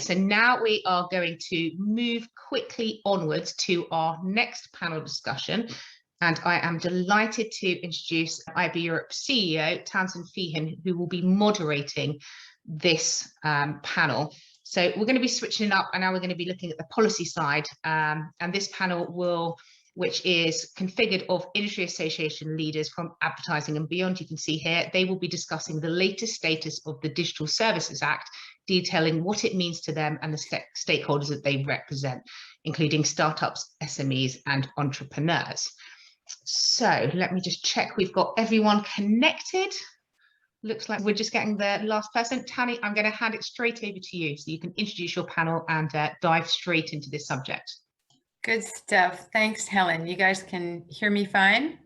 so now we are going to move quickly onwards to our next panel discussion. And I am delighted to introduce IAB Europe CEO, Townsend Feehan, who will be moderating this panel. So we're going to be switching it up, and now we're going to be looking at the policy side. And this panel which is configured of industry association leaders from advertising and beyond. You can see here, they will be discussing the latest status of the Digital Services Act, detailing what it means to them and the stakeholders that they represent, including startups, SMEs, and entrepreneurs. So let me just check we've got everyone connected. Looks like we're just getting the last person. Tani, I'm going to hand it straight over to you so you can introduce your panel and dive straight into this subject. Good stuff. Thanks, Helen. You guys can hear me fine?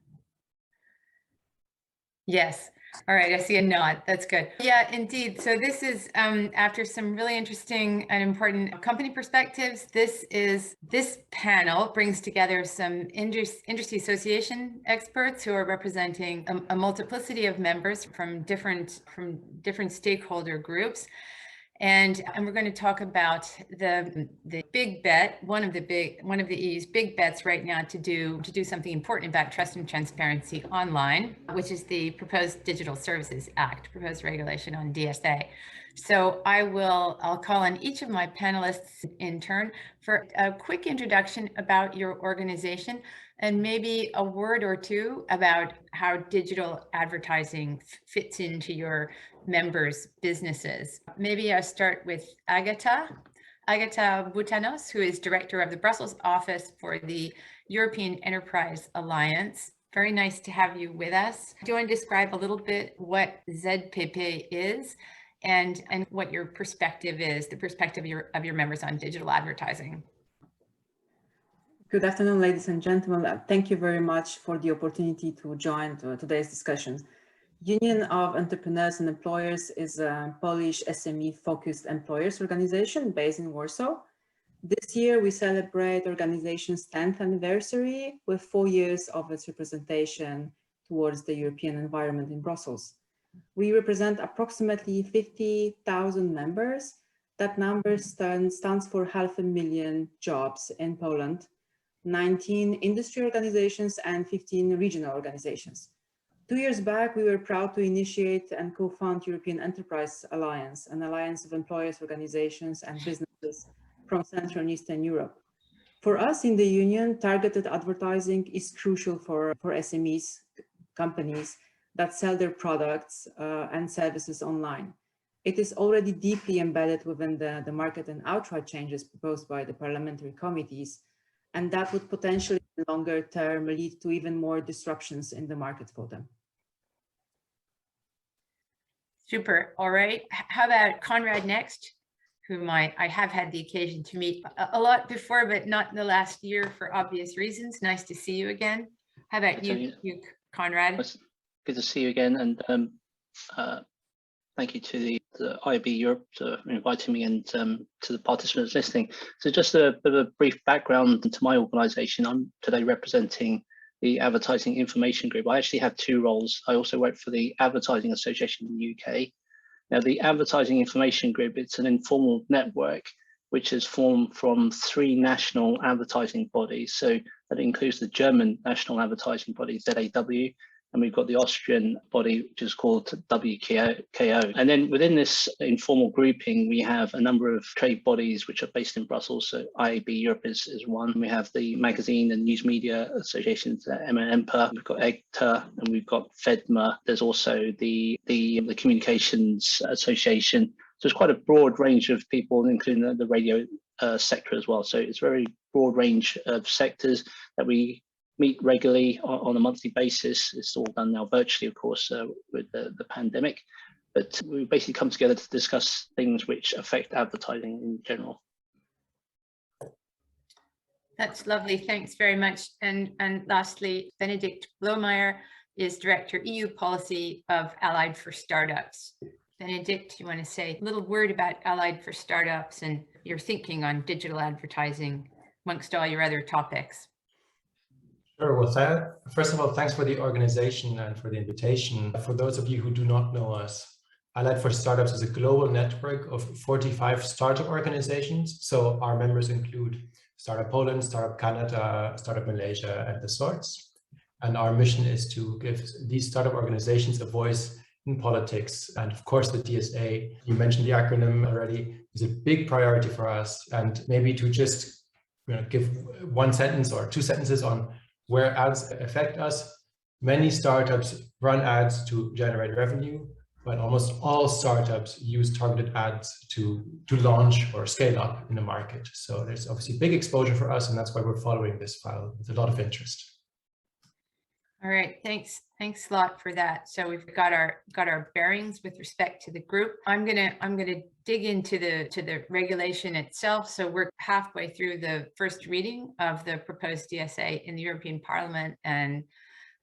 Yes. All right, I see a nod. That's good. Yeah, indeed. So this is after some really interesting and important company perspectives. This panel brings together some industry association experts who are representing a multiplicity of members from different stakeholder groups. And we're going to talk about the big bet, one of the EU's big bets right now to do something important about trust and transparency online, which is the proposed Digital Services Act, proposed regulation on DSA. So I'll call on each of my panelists in turn for a quick introduction about your organization and maybe a word or two about how digital advertising fits into your members' businesses. Maybe I'll start with Agata Boutanos, who is director of the Brussels office for the European Enterprise Alliance. Very nice to have you with us. Do you want to describe a little bit what ZPP is and what your perspective is, the perspective of your members on digital advertising? Good afternoon, ladies and gentlemen. Thank you very much for the opportunity to join today's discussion. Union of Entrepreneurs and Employers is a Polish SME-focused employers organization based in Warsaw. This year, we celebrate organization's 10th anniversary with 4 years of its representation towards the European environment in Brussels. We represent approximately 50,000 members. That number stands for 500,000 jobs in Poland, 19 industry organizations and 15 regional organizations. 2 years back, we were proud to initiate and co-found European Enterprise Alliance, an alliance of employers, organizations, and businesses from Central and Eastern Europe. For us in the Union, targeted advertising is crucial for SMEs, companies that sell their products and services online. It is already deeply embedded within the market and outright changes proposed by the parliamentary committees, and that would potentially in the longer term lead to even more disruptions in the market for them. Super. All right. How about Konrad next, whom I have had the occasion to meet a lot before, but not in the last year for obvious reasons. Nice to see you again. How about you, Konrad? Good to see you again, and thank you to the IAB Europe for inviting me and to the participants listening. So just a bit of a brief background to my organisation. I'm today representing the Advertising Information Group. I actually have two roles. I also work for the Advertising Association in the UK. Now, the Advertising Information Group, it's an informal network which is formed from 3 national advertising bodies. So that includes the German national advertising body, ZAW, and we've got the Austrian body, which is called WKO. And then within this informal grouping, we have a number of trade bodies which are based in Brussels. So IAB Europe is one. We have the Magazine and News Media Associations, EMPA. We've got Agata, and we've got FEDMA. There's also the Communications Association. So it's quite a broad range of people, including the radio sector as well. So it's a very broad range of sectors that we meet regularly on a monthly basis. It's all done now virtually, of course, with the pandemic. But we basically come together to discuss things which affect advertising in general. That's lovely. Thanks very much. And lastly, Benedikt Blomeyer is Director EU Policy of Allied for Startups. Benedikt, you want to say a little word about Allied for Startups and your thinking on digital advertising amongst all your other topics? Sure. Well, first of all, thanks for the organization and for the invitation. For those of you who do not know us, Allied for Startups is a global network of 45 startup organizations. So our members include Startup Poland, Startup Canada, Startup Malaysia, and the sorts. And our mission is to give these startup organizations a voice in politics. And of course, the DSA, you mentioned the acronym already, is a big priority for us. And maybe to just give one sentence or two sentences on where ads affect us. Many startups run ads to generate revenue, but almost all startups use targeted ads to launch or scale up in the market. So there's obviously big exposure for us, and that's why we're following this file with a lot of interest. All right, thanks a lot for that. So we've got our bearings with respect to the group. I'm gonna dig into the regulation itself. So we're halfway through the first reading of the proposed DSA in the European Parliament and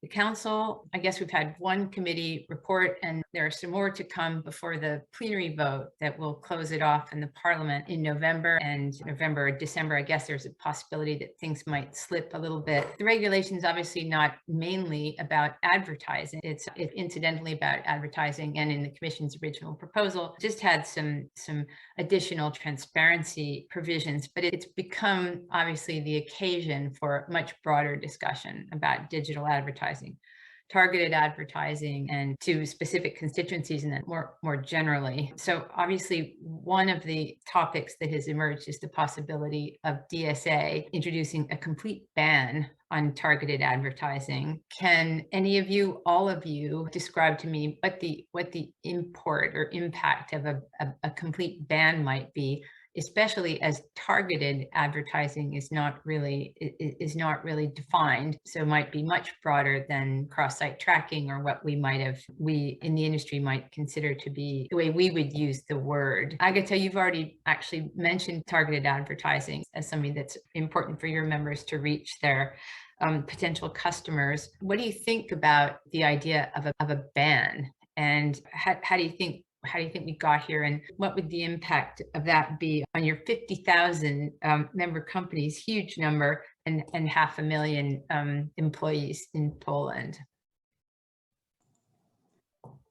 the Council. I guess we've had one committee report, and there are some more to come before the plenary vote that will close it off in the Parliament in November. And November or December, I guess there's a possibility that things might slip a little bit. The regulation is obviously not mainly about advertising. It's incidentally about advertising, and in the Commission's original proposal, just had some additional transparency provisions, but it's become obviously the occasion for much broader discussion about digital advertising, targeted advertising, and to specific constituencies, and then more generally. So obviously one of the topics that has emerged is the possibility of DSA introducing a complete ban on targeted advertising. Can any of you, all of you, describe to me what the import or impact of a complete ban might be, especially as targeted advertising is not really defined, so might be much broader than cross-site tracking, or what we in the industry might consider to be the way we would use the word. Agata, you've already actually mentioned targeted advertising as something that's important for your members to reach their potential customers. What do you think about the idea of a ban, and how do you think we got here, and what would the impact of that be on your 50,000 member companies, huge number, and 500,000 employees in Poland?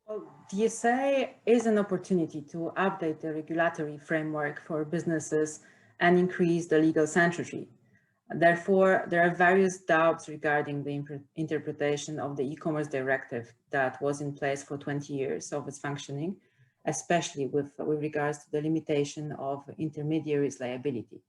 Well, DSA is an opportunity to update the regulatory framework for businesses and increase the legal centrality. Therefore, there are various doubts regarding the interpretation of the e-commerce directive that was in place for 20 years of its functioning, especially with regards to the limitation of intermediaries' liability.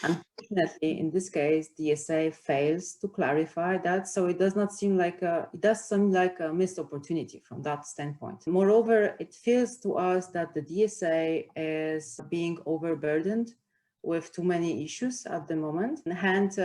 Unfortunately, in this case, DSA fails to clarify that, so it does seem like a missed opportunity from that standpoint. Moreover, it feels to us that the DSA is being overburdened with too many issues at the moment. Hence,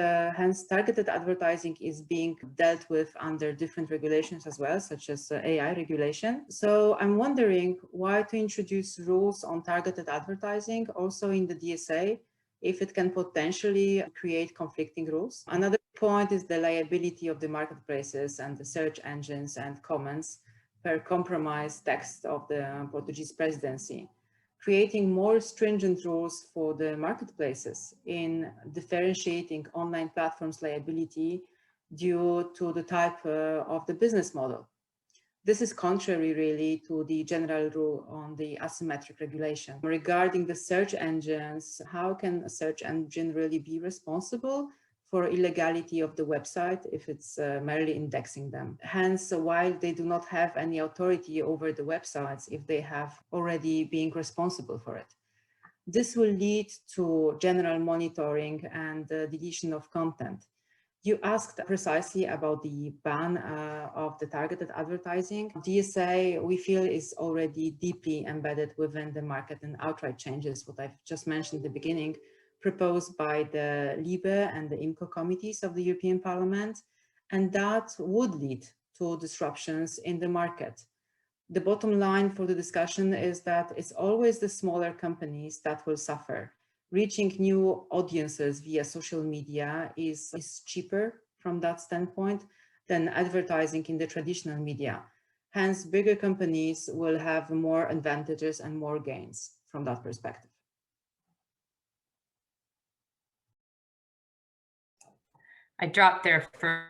targeted advertising is being dealt with under different regulations as well, such as AI regulation. So I'm wondering why to introduce rules on targeted advertising also in the DSA, if it can potentially create conflicting rules. Another point is the liability of the marketplaces and the search engines and comments per compromise text of the Portuguese presidency, creating more stringent rules for the marketplaces in differentiating online platforms' liability due to the type of the business model. This is contrary really to the general rule on the asymmetric regulation. Regarding the search engines, how can a search engine really be responsible for illegality of the website if it's merely indexing them? Hence, while they do not have any authority over the websites, if they have already been responsible for it. This will lead to general monitoring and deletion of content. You asked precisely about the ban of the targeted advertising. DSA, we feel, is already deeply embedded within the market and outright changes, what I've just mentioned at the beginning, proposed by the LIBE and the IMCO committees of the European Parliament, and that would lead to disruptions in the market. The bottom line for the discussion is that it's always the smaller companies that will suffer. Reaching new audiences via social media is cheaper from that standpoint than advertising in the traditional media. Hence, bigger companies will have more advantages and more gains from that perspective. I dropped there for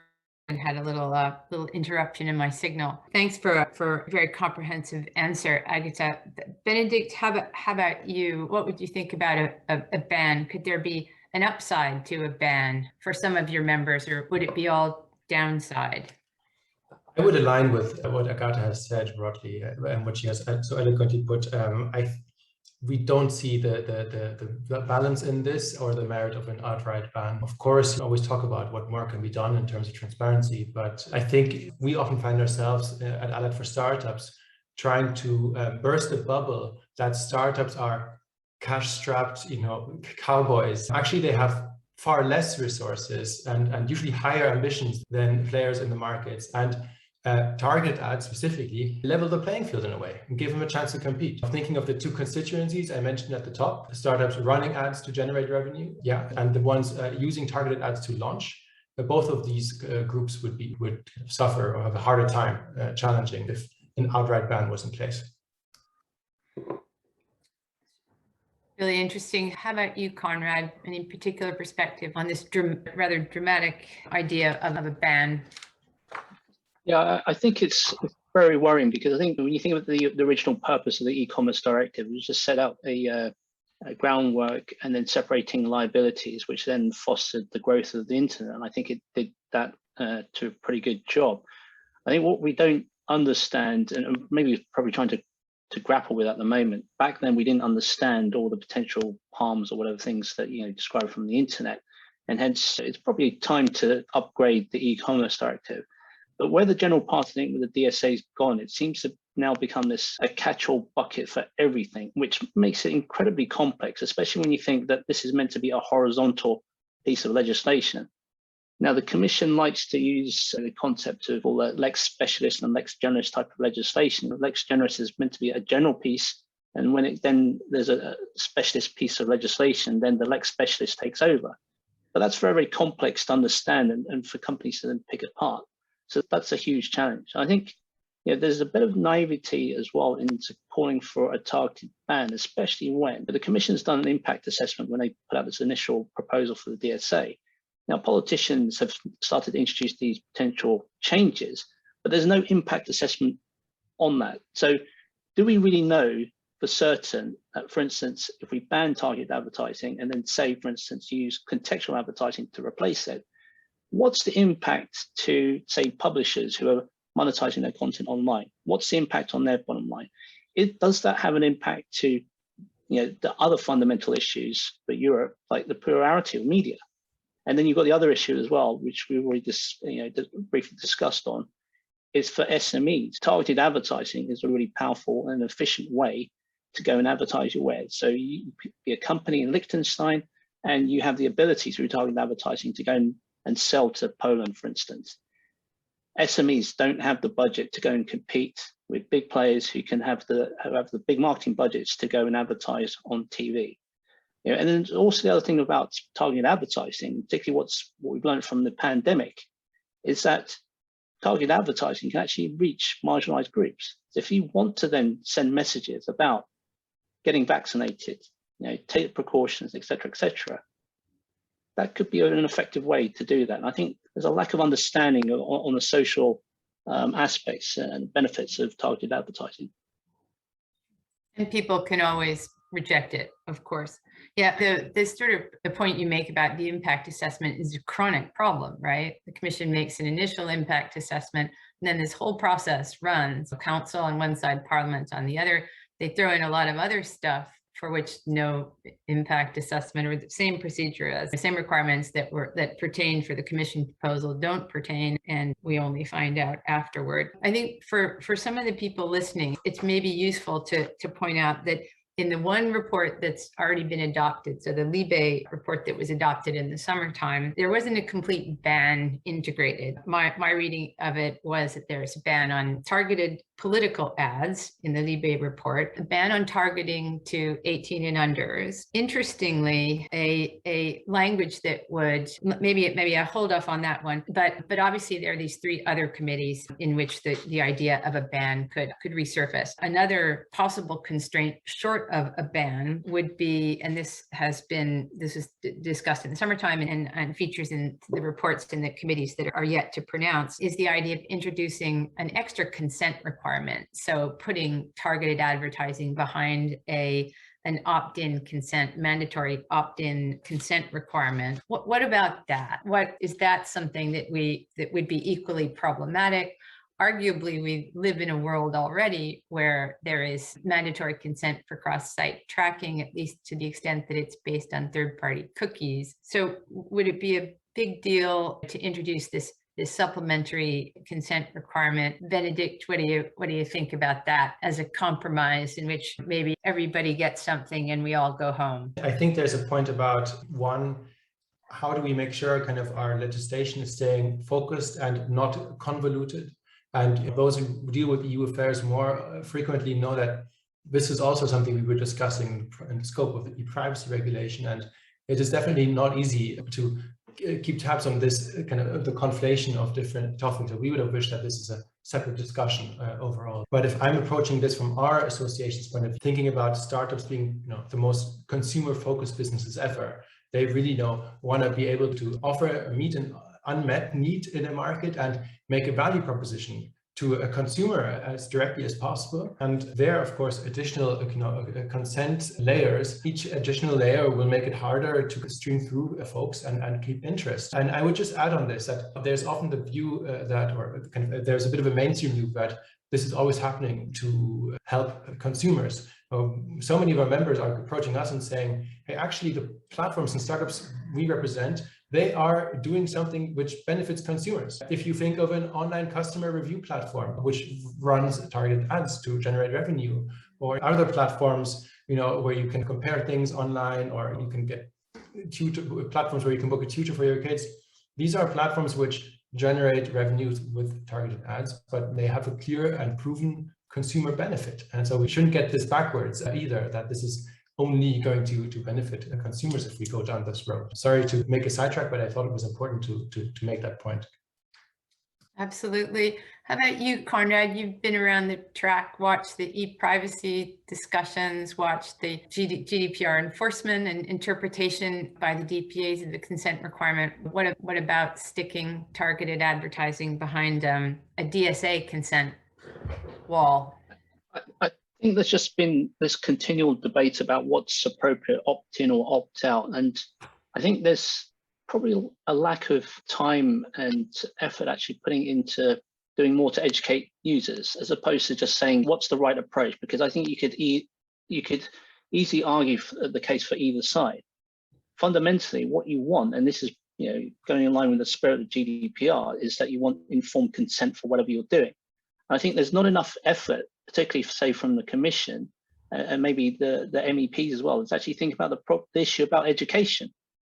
I had a little interruption in my signal. Thanks for a very comprehensive answer, Agata. Benedikt, how about you? What would you think about a ban? Could there be an upside to a ban for some of your members, or would it be all downside? I would align with what Agata has said broadly and what she has so eloquently put. We don't see the balance in this or the merit of an outright ban. Of course, you always talk about what more can be done in terms of transparency, but I think we often find ourselves at Allied for Startups trying to burst the bubble that startups are cash-strapped, cowboys. Actually, they have far less resources and usually higher ambitions than players in the markets. And targeted ads specifically level the playing field in a way and give them a chance to compete. Thinking of the two constituencies I mentioned at the top, startups running ads to generate revenue, and the ones using targeted ads to launch. Both of these groups would suffer or have a harder time challenging if an outright ban was in place. Really interesting. How about you, Konrad? Any particular perspective on this rather dramatic idea of a ban? Yeah, I think it's very worrying because I think when you think of the original purpose of the e-commerce directive, it was to set out a groundwork and then separating liabilities, which then fostered the growth of the internet. And I think it did that to a pretty good job. I think what we don't understand, and maybe probably trying to grapple with at the moment, back then we didn't understand all the potential harms or whatever things that described from the internet. And hence it's probably time to upgrade the e-commerce directive. But where the general party think with the DSA is gone, it seems to now become a catch-all bucket for everything, which makes it incredibly complex, especially when you think that this is meant to be a horizontal piece of legislation. Now, the Commission likes to use the concept of all the lex specialist and lex generis type of legislation. The lex generis is meant to be a general piece, and when then there's a specialist piece of legislation, then the lex specialist takes over. But that's very, very complex to understand and for companies to then pick apart. So that's a huge challenge. I think there's a bit of naivety as well into calling for a targeted ban, especially when the Commission's done an impact assessment when they put out this initial proposal for the DSA. Now, politicians have started to introduce these potential changes, but there's no impact assessment on that. So do we really know for certain that, for instance, if we ban targeted advertising and then say, for instance, use contextual advertising to replace it, what's the impact to, say, publishers who are monetizing their content online? What's the impact on their bottom line? Does that have an impact to the other fundamental issues for Europe, like the plurality of media? And then you've got the other issue as well, which we already briefly discussed on, is for SMEs. Targeted advertising is a really powerful and efficient way to go and advertise your wares. So you be a company in Liechtenstein, and you have the ability through targeted advertising to go and sell to Poland, for instance. SMEs don't have the budget to go and compete with big players who have the big marketing budgets to go and advertise on TV. And then also the other thing about targeted advertising, particularly what we've learned from the pandemic, is that targeted advertising can actually reach marginalized groups. So if you want to then send messages about getting vaccinated, take precautions, et cetera, that could be an effective way to do that. And I think there's a lack of understanding on the social aspects and benefits of targeted advertising. And people can always reject it, of course. Yeah, this sort of the point you make about the impact assessment is a chronic problem, right? The Commission makes an initial impact assessment, and then this whole process runs. Council on one side, Parliament on the other. They throw in a lot of other stuff for which no impact assessment or the same procedure as the same requirements that pertain for the Commission proposal don't pertain, and we only find out afterward. I think for some of the people listening, it's maybe useful to point out that in the one report that's already been adopted, so the Libe report that was adopted in the summertime, there wasn't a complete ban integrated. My reading of it was that there's a ban on targeted political ads in the Libe report, a ban on targeting to 18 and unders. Interestingly, a language that would maybe I hold off on that one, but obviously there are these 3 other committees in which the idea of a ban could resurface. Another possible constraint short of a ban would be, and this is discussed in the summertime and features in the reports in the committees that are yet to pronounce, is the idea of introducing an extra consent requirement. So putting targeted advertising behind an opt-in consent, mandatory opt-in consent requirement. What about that? Is that something that would be equally problematic? Arguably, we live in a world already where there is mandatory consent for cross-site tracking, at least to the extent that it's based on third-party cookies. So would it be a big deal to introduce this supplementary consent requirement? Benedikt, what do you think about that as a compromise in which maybe everybody gets something and we all go home? I think there's a point about, one, how do we make sure kind of our legislation is staying focused and not convoluted? And those who deal with EU affairs more frequently know that this is also something we were discussing in the scope of the e-privacy regulation. And it is definitely not easy to keep tabs on this kind of the conflation of different topics. So we would have wished that this is a separate discussion overall. But if I'm approaching this from our association's point of view, thinking about startups being the most consumer-focused businesses ever, they really want to be able to meet an unmet need in a market and make a value proposition to a consumer as directly as possible. And there, of course, additional consent layers, each additional layer will make it harder to stream through folks and keep interest. And I would just add on this that there's often the view there's a bit of a mainstream view that this is always happening to help consumers. So many of our members are approaching us and saying, hey, actually the platforms and startups we represent, they are doing something which benefits consumers. If you think of an online customer review platform, which runs targeted ads to generate revenue, or other platforms, where you can compare things online, or you can get platforms where you can book a tutor for your kids. These are platforms which generate revenues with targeted ads, but they have a clear and proven consumer benefit. And so we shouldn't get this backwards either, that this is only going to benefit consumers if we go down this road. Sorry to make a sidetrack, but I thought it was important to make that point. Absolutely. How about you, Konrad? You've been around the track, watched the e-privacy discussions, watched the GDPR enforcement and interpretation by the DPAs of the consent requirement. What about sticking targeted advertising behind a DSA consent wall? I think there's just been this continual debate about what's appropriate, opt-in or opt-out. And I think there's probably a lack of time and effort actually putting into doing more to educate users, as opposed to just saying what's the right approach. Because I think you could easily argue the case for either side. Fundamentally, what you want, and this is going in line with the spirit of GDPR, is that you want informed consent for whatever you're doing. I think there's not enough effort, particularly say from the Commission and maybe the MEPs as well, to actually think about the issue about education.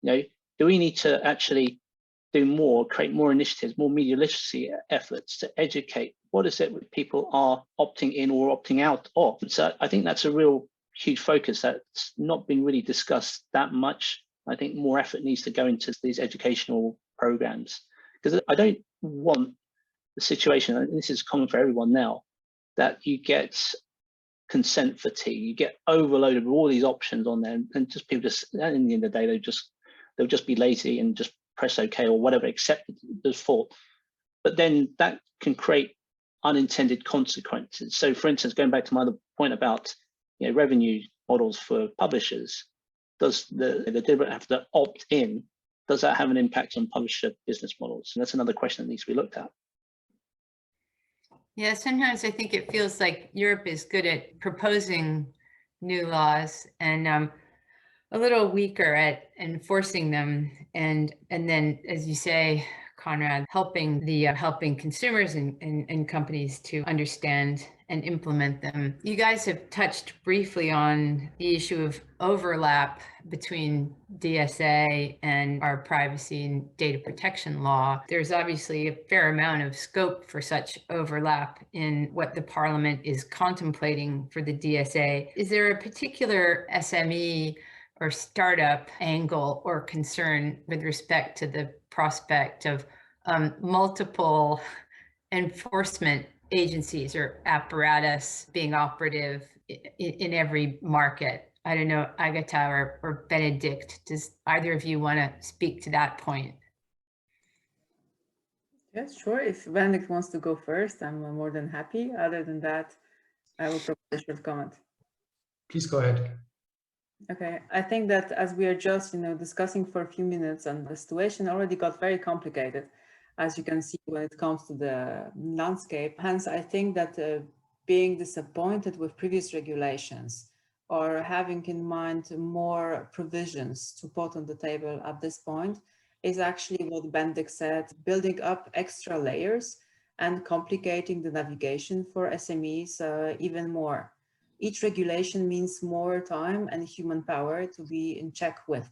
Do we need to actually do more, create more initiatives, more media literacy efforts to educate what is it people are opting in or opting out of? So I think that's a real huge focus that's not been really discussed that much. I think more effort needs to go into these educational programs, because I don't want the situation, and this is common for everyone now, that you get consent fatigue, you get overloaded with all these options on there, and just people just, at the end of the day, they'll just be lazy and just press OK or whatever, accept the default. But then that can create unintended consequences. So for instance, going back to my other point about revenue models for publishers, does the deliberate have to opt in? Does that have an impact on publisher business models? And that's another question that needs to be looked at. Yeah, sometimes I think it feels like Europe is good at proposing new laws and a little weaker at enforcing them, and then, as you say, Konrad, helping consumers and companies to understand and implement them. You guys have touched briefly on the issue of overlap between DSA and our privacy and data protection law. There's obviously a fair amount of scope for such overlap in what the Parliament is contemplating for the DSA. Is there a particular SME or startup angle or concern with respect to the prospect of multiple enforcement agencies or apparatus being operative in every market? I don't know, Agata or Benedikt, does either of you want to speak to that point? Yes, sure. If Benedikt wants to go first, I'm more than happy. Other than that, I will provide a short comment. Please go ahead. Okay, I think that as we are just, discussing for a few minutes, and the situation already got very complicated, as you can see when it comes to the landscape. Hence, I think that being disappointed with previous regulations or having in mind more provisions to put on the table at this point is actually what Benedikt said, building up extra layers and complicating the navigation for SMEs even more. Each regulation means more time and human power to be in check with.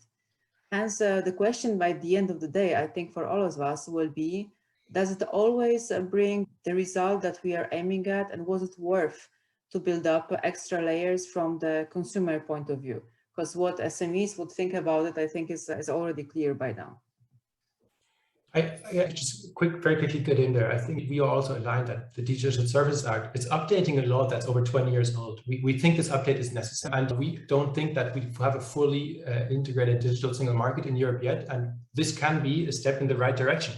Hence, the question by the end of the day, I think for all of us will be, does it always bring the result that we are aiming at, and was it worth to build up extra layers from the consumer point of view? Because what SMEs would think about it, I think is already clear by now. I just very quickly get in there. I think we are also aligned that the Digital Services Act is updating a law that's over 20 years old. We think this update is necessary, and we don't think that we have a fully integrated digital single market in Europe yet. And this can be a step in the right direction.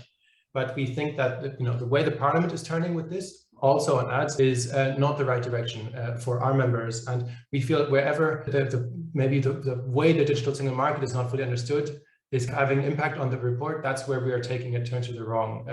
But we think that the way the Parliament is turning with this, also on ads, is not the right direction for our members. And we feel wherever maybe the way the digital single market is not fully understood is having impact on the report, that's where we are taking a turn to the wrong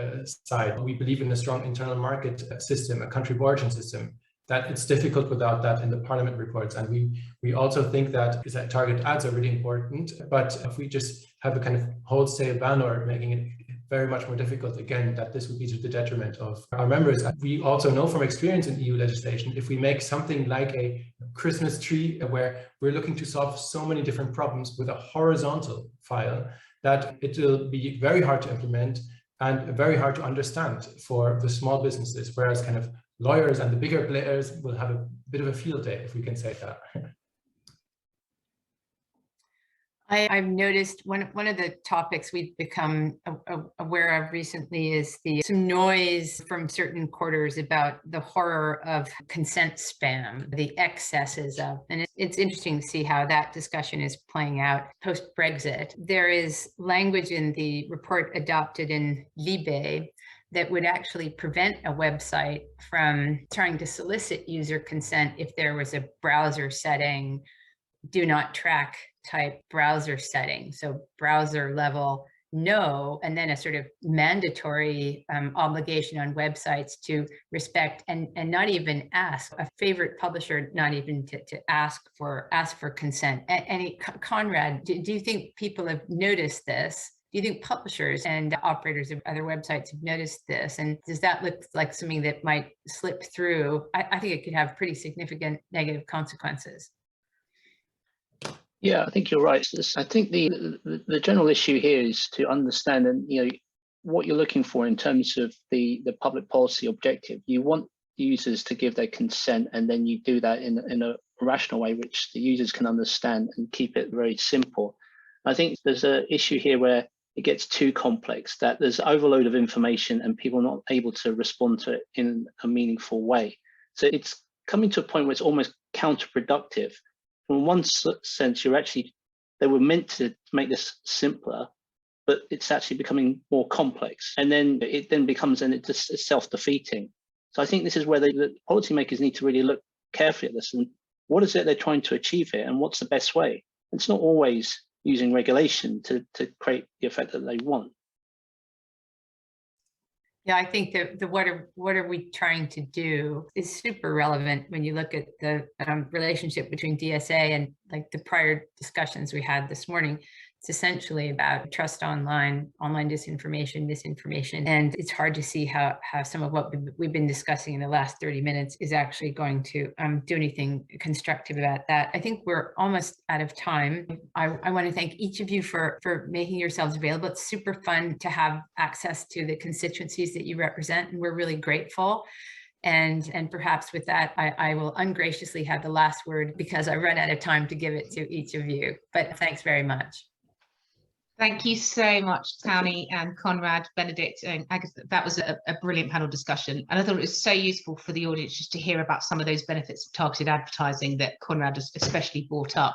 side. We believe in a strong internal market system, a country of origin system, that it's difficult without that in the Parliament reports. And we also think that target ads are really important, but if we just have a kind of wholesale ban or making it very much more difficult, again, that this would be to the detriment of our members. We also know from experience in EU legislation, if we make something like a Christmas tree where we're looking to solve so many different problems with a horizontal file, that it will be very hard to implement and very hard to understand for the small businesses, whereas kind of lawyers and the bigger players will have a bit of a field day, if we can say that. I've noticed one of the topics we've become aware of recently is some noise from certain quarters about the horror of consent spam, the excesses of, and it's interesting to see how that discussion is playing out post-Brexit. There is language in the report adopted in LIBE that would actually prevent a website from trying to solicit user consent if there was a browser setting, do not track type browser setting. So browser level no, and then a sort of mandatory obligation on websites to respect and not even ask a favorite publisher, not even to ask for consent. Konrad, do you think people have noticed this? Do you think publishers and operators of other websites have noticed this? And does that look like something that might slip through? I think it could have pretty significant negative consequences. Yeah, I think you're right. I think the general issue here is to understand and what you're looking for in terms of the public policy objective. You want users to give their consent, and then you do that in a rational way, which the users can understand, and keep it very simple. I think there's an issue here where it gets too complex, that there's overload of information and people are not able to respond to it in a meaningful way. So it's coming to a point where it's almost counterproductive. In one sense, they were meant to make this simpler, but it's actually becoming more complex. And then it becomes, and it's self-defeating. So I think this is where the policymakers need to really look carefully at this and what is it they're trying to achieve here, and what's the best way? It's not always using regulation to create the effect that they want. Yeah, I think that what are we trying to do is super relevant when you look at the relationship between DSA and like the prior discussions we had this morning. It's essentially about trust online disinformation, misinformation. And it's hard to see how some of what we've been discussing in the last 30 minutes is actually going to do anything constructive about that. I think we're almost out of time. I want to thank each of you for making yourselves available. It's super fun to have access to the constituencies that you represent, and we're really grateful. And perhaps with that, I will ungraciously have the last word because I run out of time to give it to each of you. But thanks very much. Thank you so much, Townie and Konrad, Benedikt and Agata. That was a brilliant panel discussion. And I thought it was so useful for the audience just to hear about some of those benefits of targeted advertising that Konrad has especially brought up.